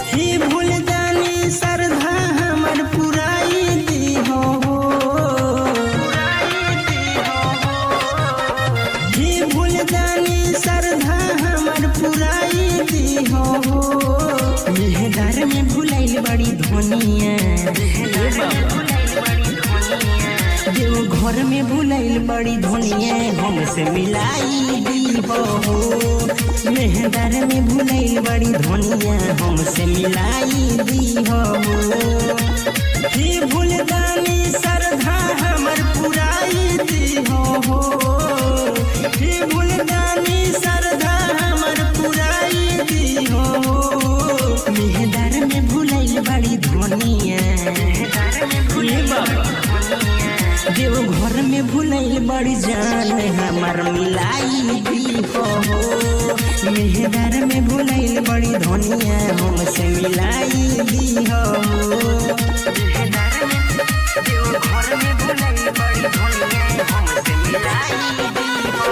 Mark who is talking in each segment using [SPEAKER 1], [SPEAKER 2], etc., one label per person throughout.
[SPEAKER 1] ही भूल जानी श्रद्धा हमर पुराई दी हो, ही भूल जानी श्रद्धा हमर पुराई दी हो। मेहदार में भुलाइल बड़ी धोनिया, देव घर में भुलाइल बड़ी धोनिया हमसे मिलाई दी हो। मेहदार में भुलाइल बड़ी धोनिया हमसे मिलाई दी हो। ही भूल दानी श्रद्धा हमर पुराई दी हो, ही भूल दानी श्रद्धा हमर पुराई दी हो। मेहदार में भुलाइल बड़ी धोनिया, देव घर में भुलाइल बड़ी जान हमार मिलाई दी हो। मेहदार में भुलाइल बड़ी धोनिया हमसे मिलाई दी हो। देव घर में भुलाइल बड़ी धोनिया हमसे मिलाई दी हो।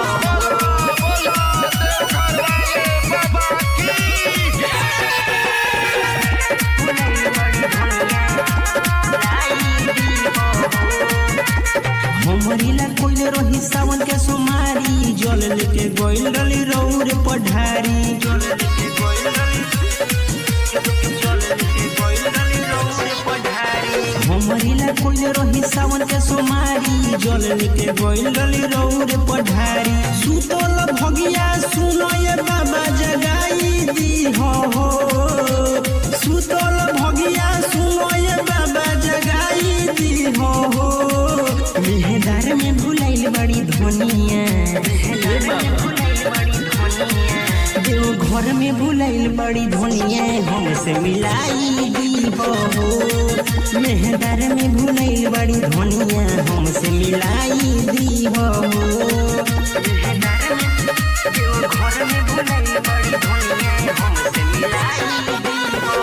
[SPEAKER 1] हमरीला कोइल रही सावन के सुमारी, जल लेके गोइल रली रौर पढ़ारी। हमरीला कोइल रही सावन के सुमारी, जल लेके गोइल रली रौर पढ़ारी। सुतल भगिया सुनो ये बाबा जगाई दी हो, सुतल भगिया सुनो ये बाबा जगाई दी हो। मेहदार में भुलाइल बड़ी धोनिया, देव घर में भुलाइल बड़ी धोनिया हमसे मिलाई दी हो। मेहदार में भुलाइल बड़ी धोनिया हमसे मिलाई दी हो। देव घर में भुलाइल बड़ी धोनिया हमसे मिलाई दी हो।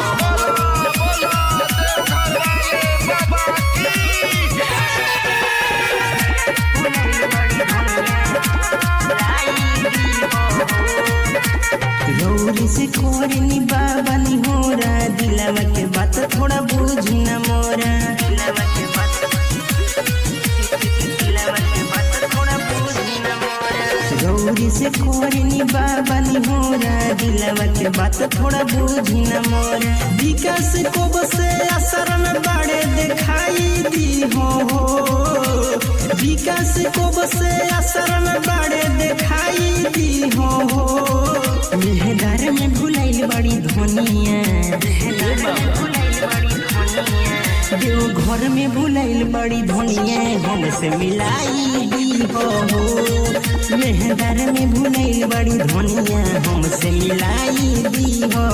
[SPEAKER 1] गौरी से कोरनी बाबा नी होरा, दिलवा के बात थोड़ा बुझ न मोरा। गौरी से कोरनी बाबा नी होरा, दिलवा के बात थोड़ा बुझ न मोरा। विकास को बसे असर में बड़े दिखाई दी हो, विकास को बसे असर में बड़े दिखाई दी हो। मेहदार में भुलाइल बड़ी धोनिया, देव घर में भुलाइल बड़ी धोनिया हमसे मिलाई दी हो। मेहदार में भुलाइल बड़ी धोनिया हमसे मिलाई दी हो।